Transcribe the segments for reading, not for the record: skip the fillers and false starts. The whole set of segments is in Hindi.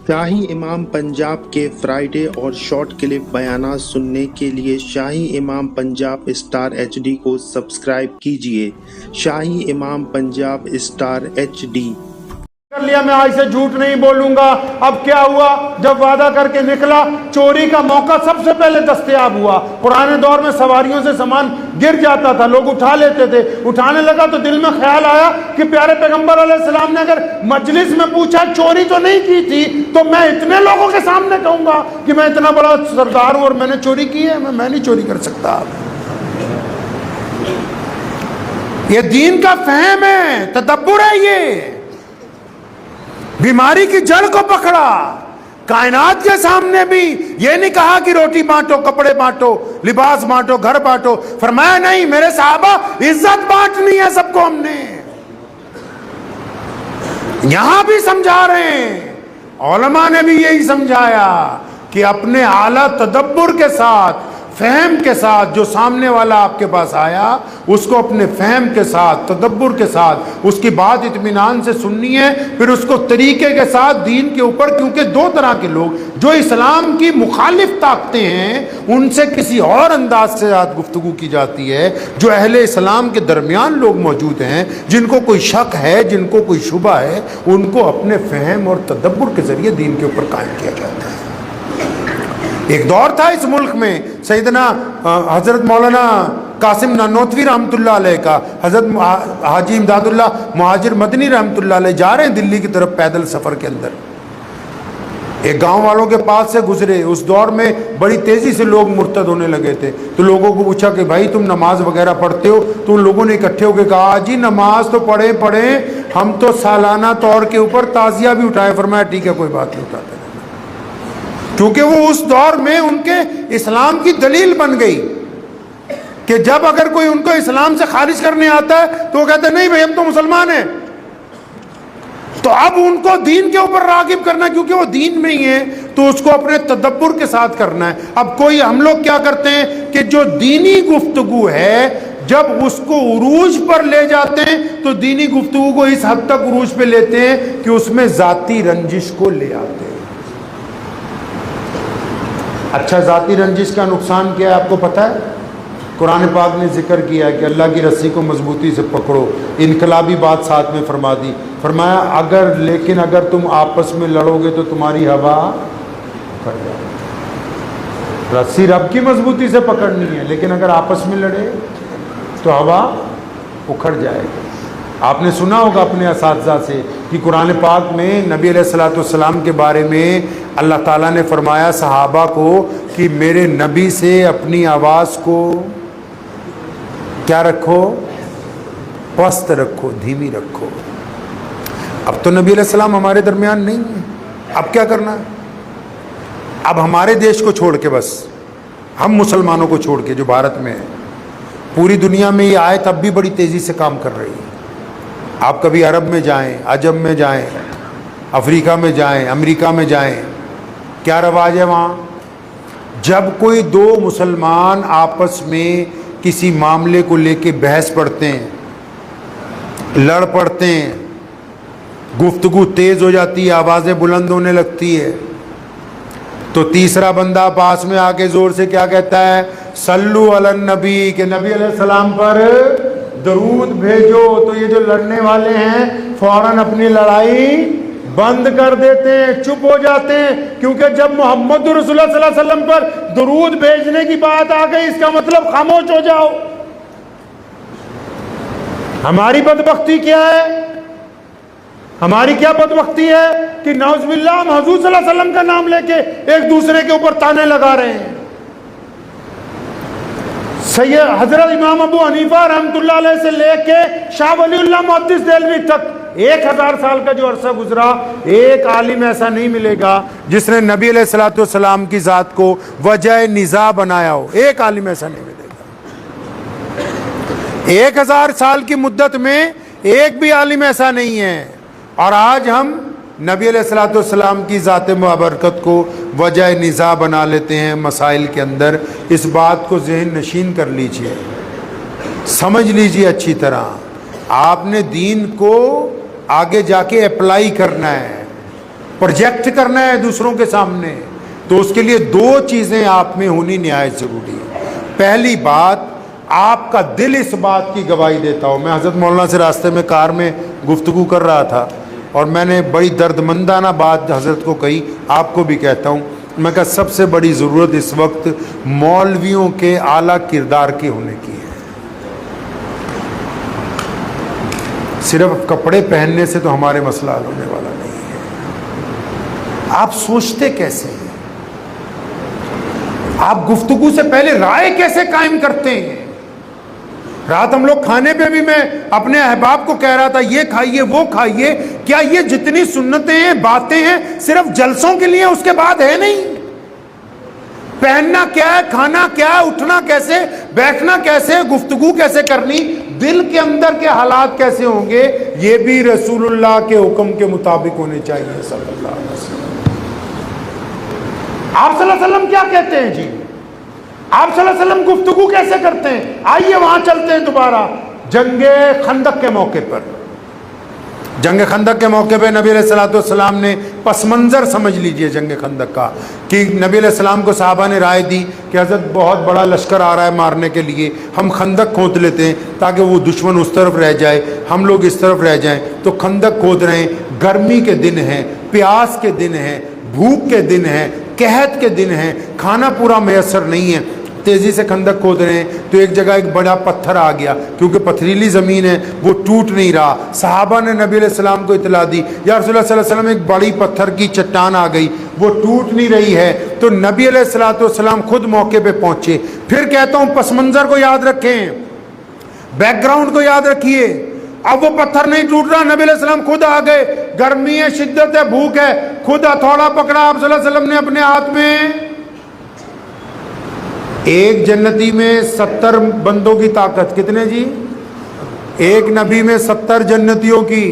शाही इमाम पंजाब के फ्राइडे और शॉर्ट क्लिप बयानात सुनने के लिए शाही इमाम पंजाब स्टार HD को सब्सक्राइब कीजिए। शाही इमाम पंजाब स्टार HD। कर लिया, मैं आज से झूठ नहीं बोलूंगा। अब क्या हुआ, जब वादा करके निकला, चोरी का मौका सबसे पहले दस्तयाब हुआ। पुराने दौर में सवारियों से सामान गिर जाता था, लोग उठा लेते थे। उठाने लगा तो दिल में ख्याल आया कि प्यारे पैगंबर अलैहिस्सलाम ने अगर मजलिस में पूछा चोरी तो नहीं की थी, तो मैं इतने लोगों के सामने कहूंगा कि मैं इतना बड़ा सरदार हूं और मैंने चोरी की है। मैं नहीं चोरी कर सकता। ये दीन का फहम है, तदब्बुर है। ये बीमारी की जड़ को पकड़ा। कायनात के सामने भी ये नहीं कहा कि रोटी बांटो, कपड़े बांटो, लिबास बांटो, घर बांटो। फरमाया नहीं, मेरे साहबा इज्जत बांटनी है सबको। हमने यहां भी समझा रहे हैं, उलमा ने भी यही समझाया कि अपने आला तदब्बुर के साथ, फहम के साथ, जो सामने वाला आपके पास आया उसको अपने फहम के साथ, तदब्बुर के साथ उसकी बात इत्मीनान से सुननी है। फिर उसको तरीके के साथ दीन के ऊपर, क्योंकि दो तरह के लोग, जो इस्लाम की मुखालिफ ताकतें हैं उनसे किसी और अंदाज से गुफ्तगू की जाती है। जो अहले इस्लाम के दरमियान लोग मौजूद हैं, जिनको कोई शक है, जिनको कोई शुबा है, उनको अपने फहम और तदब्बुर के जरिए दीन के ऊपर कायम किया जाता है। एक दौर था इस मुल्क में, सैयदना हजरत मौलाना कासिम नानोतवी रहमतुल्लाह अलैह का, हजरत हाजी इमदादुल्लाह मुहाजिर मदनी रहमतुल्लाह अलैह जा रहे हैं दिल्ली की तरफ पैदल सफ़र के अंदर। एक गांव वालों के पास से गुजरे। उस दौर में बड़ी तेज़ी से लोग मुर्तद होने लगे थे। तो लोगों को पूछा कि भाई तुम नमाज वगैरह पढ़ते हो? तो उन लोगों ने इकट्ठे होकर कहा, जी नमाज तो पढ़ें, हम तो सालाना तौर के ऊपर ताज़िया भी उठाए। फरमाया ठीक है, कोई बात नहीं उठाते, क्योंकि वो उस दौर में उनके इस्लाम की दलील बन गई कि जब अगर कोई उनको इस्लाम से खारिज करने आता है तो वो कहते नहीं भाई हम तो मुसलमान हैं। तो अब उनको दीन के ऊपर रागिब करना, क्योंकि वो दीन में ही है, तो उसको अपने तदब्बुर के साथ करना है। अब कोई, हम लोग क्या करते हैं कि जो दीनी गुफ्तगू है, जब उसको उरूज पर ले जाते हैं तो दीनी गुफ्तगू को इस हद तक उरूज पे लेते हैं कि उसमें जाती रंजिश को ले आते हैं। अच्छा, जाती रंजिश का नुकसान क्या है आपको पता है? कुरान पाक ने जिक्र किया है कि अल्लाह की रस्सी को मजबूती से पकड़ो। इनकलाबी बात साथ में फरमा दी। फरमाया अगर तुम आपस में लड़ोगे तो तुम्हारी हवा उखड़ जाएगी। रस्सी रब की मजबूती से पकड़नी है, लेकिन अगर आपस में लड़े तो हवा उखड़ जाएगी। आपने सुना होगा अपने असातिज़ा से कि कुरान पाक में नबी अलैहिस्सलाम के बारे में अल्लाह ताला ने फरमाया सहाबा को कि मेरे नबी से अपनी आवाज़ को क्या रखो, पस्त रखो, धीमी रखो। अब तो नबी अलैहिस्सलाम हमारे दरमियान नहीं है, अब क्या करना है? अब हमारे देश को छोड़ के, बस हम मुसलमानों को छोड़ के जो भारत में है, पूरी दुनिया में ये आयत अब भी बड़ी तेज़ी से काम कर रही है। आप कभी अरब में जाएं, अजम में जाएं, अफ्रीका में जाएं, अमेरिका में जाएं, क्या रवाज है वहाँ? जब कोई दो मुसलमान आपस में किसी मामले को लेके बहस पड़ते हैं, लड़ पड़ते हैं, गुफ्तगू तेज़ हो जाती है, आवाज़ें बुलंद होने लगती है, तो तीसरा बंदा पास में आके ज़ोर से क्या कहता है? सल्लु अलन नबी, के नबी अलैहिस्सलाम पर दरूद भेजो। तो ये जो लड़ने वाले हैं फौरन अपनी लड़ाई बंद कर देते हैं, चुप हो जाते हैं, क्योंकि जब मोहम्मद रसूलुल्लाह सल्लल्लाहु अलैहि वसल्लम पर दरूद भेजने की बात आ गई, इसका मतलब खामोश हो जाओ। हमारी बदबख्ती क्या है? हमारी क्या बदबख्ती है कि नाउज़ुबिल्लाह हम हुज़ूर सल्लल्लाहु अलैहि वसल्लम का नाम लेके एक दूसरे के ऊपर ताने लगा रहे हैं। सैयद हजरत इमाम अबू हनीफा रहमतुल्लाह अलैह से लेके शाह वलीउल्लाह मुहद्दिस देलवी तक 1000 साल का जो अरसा गुजरा, एक आलिम ऐसा नहीं मिलेगा जिसने नबी अलैहिस्सलातु वस्सलाम की ज़ात को वजह निज़ा बनाया हो। एक आलिम ऐसा नहीं मिलेगा। 1000 साल की मुद्दत में एक भी आलिम ऐसा नहीं है। और आज हम नबी अलैहिस्सलातु वस्सलाम की ज़ात मुबरकत को वजह निज़ा बना लेते हैं मसाइल के अंदर। इस बात को ज़हन नशीन कर लीजिए, समझ लीजिए अच्छी तरह। आपने दीन को आगे जाके अप्लाई करना है। प्रोजेक्ट करना है दूसरों के सामने, तो उसके लिए दो चीजें आप में होनी निहायत जरूरी है। पहली बात, आपका दिल इस बात की गवाही देता हो। मैं हजरत मौलाना से रास्ते में कार में गुफ्तगू कर रहा था और मैंने बड़ी दर्दमंदाना बात हजरत को कही, आपको भी कहता हूँ। मैं कहा सबसे बड़ी ज़रूरत इस वक्त मौलवियों के आला किरदार के होने की है। सिर्फ कपड़े पहनने से तो हमारे मसला हल होने वाला नहीं है। आप सोचते कैसे हैं? आप गुफ्तगू से पहले राय कैसे कायम करते हैं? रात हम लोग खाने पे भी मैं अपने अहबाब को कह रहा था ये खाइए वो खाइए, क्या ये जितनी सुन्नतें हैं बातें हैं सिर्फ जलसों के लिए, उसके बाद है नहीं? पहनना क्या है, खाना क्या है, उठना कैसे, बैठना कैसे, गुफ्तगू कैसे करनी, दिल के अंदर के हालात कैसे होंगे, ये भी रसूलुल्लाह के हुक्म के मुताबिक होने चाहिए सल्लल्लाहु अलैहि वसल्लम। आप सल्लल्लाहु अलैहि वसल्लम क्या कहते हैं जी? आप सल्लल्लाहु अलैहि वसल्लम गुफ्तगू कैसे करते हैं? आइए वहां चलते हैं दोबारा। जंगे खंदक के मौके पर, जंगे खंदक के मौके पे नबी अलैहिस्सलाम ने पस मंजर समझ लीजिए जंगे खंदक का, कि नबी अलैहिस्सलाम को साहबा ने राय दी कि हज़रत बहुत बड़ा लश्कर आ रहा है मारने के लिए, हम खंदक खोद लेते हैं ताकि वो दुश्मन उस तरफ रह जाए, हम लोग इस तरफ रह जाएं। तो खंदक खोद रहे हैं, गर्मी के दिन हैं, प्यास के दिन हैं, भूख के दिन हैं, कहत के दिन हैं, खाना पूरा मैसर नहीं है, तेज़ी से खंदक खोद रहे हैं। तो एक जगह एक बड़ा पत्थर आ गया, क्योंकि पथरीली ज़मीन है, वो टूट नहीं रहा। सहाबा ने नबी अलैहिस्सलाम को इतला दी, या रसूलुल्लाह सल्लल्लाहु अलैहि वसल्लम एक बड़ी पत्थर की चट्टान आ गई, वो टूट नहीं रही है। तो नबी अलैहिस्सलाम खुद मौके पे पहुंचे। फिर कहता हूँ पस मंज़र को याद रखें, बैकग्राउंड को याद रखिए। अब वो पत्थर नहीं टूट रहा, नबी अलैहिस्सलाम खुद आ गए, गर्मी है, शिद्दत है, भूख है, खुद हथौड़ा पकड़ा आप सल्लल्लाहु अलैहि वसल्लम ने अपने हाथ में। एक जन्नती में 70 बंदों की ताकत, कितने जी? एक नबी में 70 जन्नतियों की।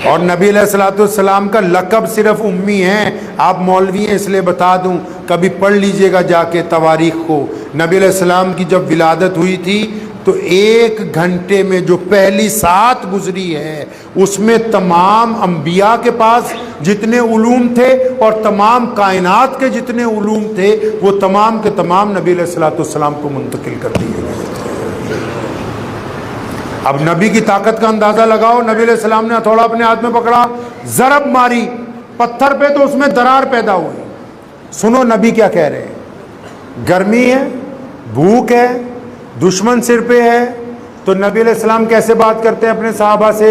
और नबी अलैहिस्सलाम का लक़ब सिर्फ उम्मी है। आप मौलवी हैं इसलिए बता दूं, कभी पढ़ लीजिएगा जाके तवारीख को। नबी अलैहिस्सलाम की जब विलादत हुई थी तो 1 घंटे में जो पहली सात गुजरी है उसमें तमाम अंबिया के पास जितने उलूम थे और तमाम कायनात के जितने उलूम थे वो तमाम के तमाम नबी अलैहिस्सलाम को मुंतकिल कर दिए गए। अब नबी की ताकत का अंदाज़ा लगाओ। नबी अलैहिस्सलाम ने हथौड़ा अपने हाथ में पकड़ा, ज़रब मारी पत्थर पे तो उसमें दरार पैदा हुई। सुनो नबी क्या कह रहे हैं, गर्मी है, भूख है, दुश्मन सिर पे है। तो नबी अलैहिस्सलाम कैसे बात करते हैं अपने साहबा से?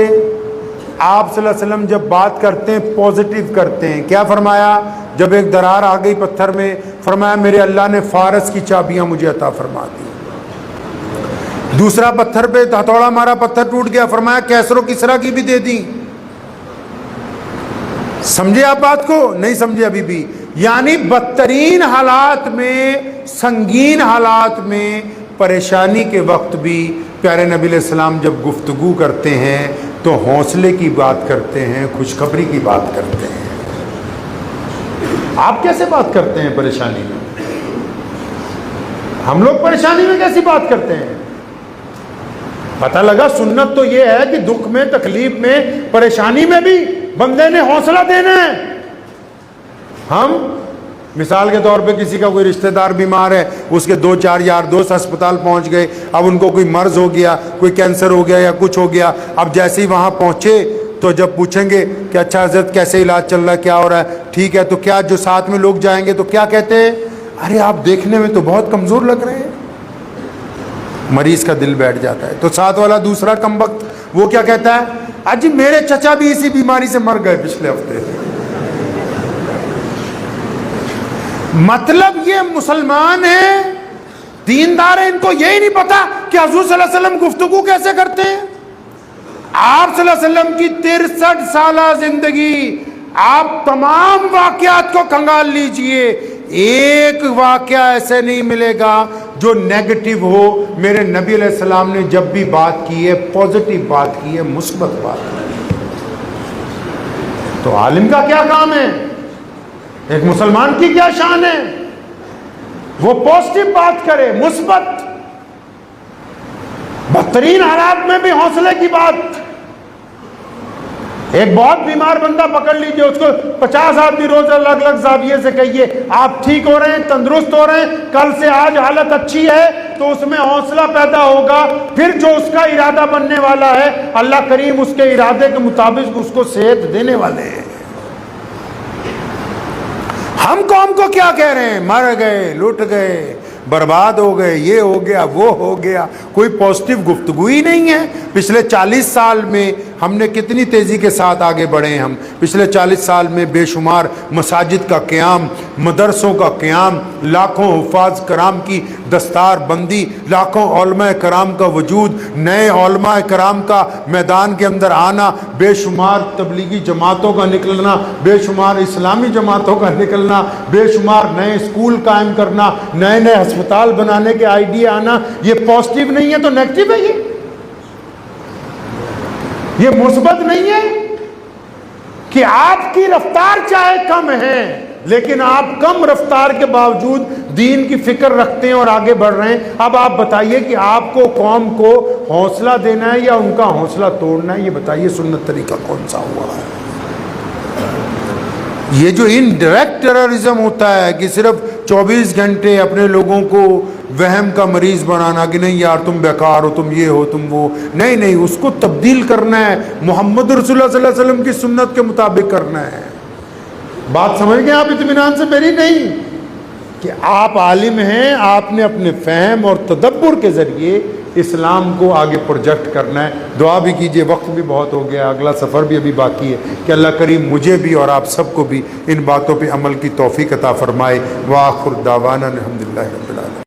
आप सल्लल्लाहु अलैहि वसल्लम जब बात करते हैं पॉजिटिव करते हैं। क्या फरमाया? जब एक दरार आ गई पत्थर में, फरमाया मेरे अल्लाह ने फारस की चाबियां मुझे अता फरमा दी। दूसरा पत्थर पे हथौड़ा मारा, पत्थर टूट गया, फरमाया कैसरो किसरा की भी दे दी। समझे आप बात को? नहीं समझे अभी भी। यानी बदतरीन हालात में, संगीन हालात में, परेशानी के वक्त भी प्यारे नबी अलैहिस्सलाम जब गुफ्तगू करते हैं तो हौसले की बात करते हैं, खुशखबरी की बात करते हैं। आप कैसे बात करते हैं परेशानी में? हम लोग परेशानी में कैसी बात करते हैं? पता लगा सुन्नत तो ये है कि दुख में, तकलीफ में, परेशानी में भी बंदे ने हौसला देना है। हम मिसाल के तौर पे किसी का कोई रिश्तेदार बीमार है, उसके 2-4 यार दोस्त अस्पताल पहुंच गए, अब उनको कोई मर्ज हो गया, कोई कैंसर हो गया या कुछ हो गया। अब जैसे ही वहां पहुंचे तो जब पूछेंगे कि अच्छा हजरत कैसे इलाज चल रहा है, क्या हो रहा है, ठीक है, तो क्या जो साथ में लोग जाएंगे तो क्या कहते हैं? अरे आप देखने में तो बहुत कमजोर लग रहे हैं। मरीज का दिल बैठ जाता है। तो साथ वाला दूसरा कमबख्त वो क्या कहता है? अजी मेरे चचा भी इसी बीमारी से मर गए पिछले हफ्ते। मतलब ये मुसलमान है, दीनदार है, इनको यही नहीं पता कि हुजूर सल्लल्लाहु अलैहि वसल्लम गुफ्तगू कैसे करते हैं। आप सल्लल्लाहु अलैहि वसल्लम की 63 साला जिंदगी, आप तमाम वाकयात को खंगाल लीजिए, एक वाकया ऐसे नहीं मिलेगा जो नेगेटिव हो। मेरे नबी अलैहिस्सलाम ने जब भी बात की है पॉजिटिव बात की है, मुस्बत बात की है। तो आलिम का क्या काम है? एक मुसलमान की क्या शान है? वो पॉजिटिव बात करे, मुस्बत, बदतरीन हालात में भी हौसले की बात। एक बहुत बीमार बंदा पकड़ लीजिए, उसको 50 आदमी रोज अलग अलग जाविये से कहिए आप ठीक हो रहे हैं, तंदुरुस्त हो रहे हैं, कल से आज हालत अच्छी है, तो उसमें हौसला पैदा होगा। फिर जो उसका इरादा बनने वाला है, अल्लाह करीम उसके इरादे के मुताबिक उसको सेहत देने वाले हैं। हम कौम को क्या कह रहे हैं? मर गए, लुट गए, बर्बाद हो गए, ये हो गया, वो हो गया, कोई पॉजिटिव गुफ्तगू ही नहीं है। पिछले 40 साल में हमने कितनी तेज़ी के साथ आगे बढ़े हैं। हम पिछले 40 साल में बेशुमार मसाजिद का क़याम, मदरसों का क़याम, लाखों हुफ़ाज़ कराम की दस्तार बंदी, लाखों उलमा कराम का वजूद, नए उलमा कराम का मैदान के अंदर आना, बेशुमार तबलीगी जमातों का निकलना, बेशुमार इस्लामी जमातों का निकलना, बेशुमार नए स्कूल कायम करना, नए नए अस्पताल बनाने के आइडिया आना। ये पॉजिटिव नहीं है तो नेगेटिव है। ये मुस्बत नहीं है कि आपकी रफ्तार चाहे कम है, लेकिन आप कम रफ्तार के बावजूद दीन की फिक्र रखते हैं और आगे बढ़ रहे हैं। अब आप बताइए कि आपको कौम को हौसला देना है या उनका हौसला तोड़ना है? ये बताइए सुन्नत तरीका कौन सा हुआ है? ये जो इनडायरेक्ट टेररिज्म होता है कि सिर्फ 24 घंटे अपने लोगों को वहम का मरीज बनाना कि नहीं यार तुम बेकार हो, तुम ये हो, तुम वो, नहीं नहीं, उसको तब्दील करना है, मोहम्मद रसूलुल्लाह सल्लल्लाहु अलैहि वसल्लम की सुन्नत के मुताबिक करना है। बात समझ गए आप इत्मीनान से? मेरी नहीं कि आप आलिम हैं, आपने अपने फहम और तदब्बुर के ज़रिए इस्लाम को आगे प्रोजेक्ट करना है। दुआ भी कीजिए, वक्त भी बहुत हो गया, अगला सफ़र भी अभी बाकी है, कि अल्लाह करीम मुझे भी और आप सबको भी इन बातों पे अमल की तौफीक अता फरमाए। व आखिर दावाना अल्हम्दुलिल्लाहि रब्बिल आलमीन।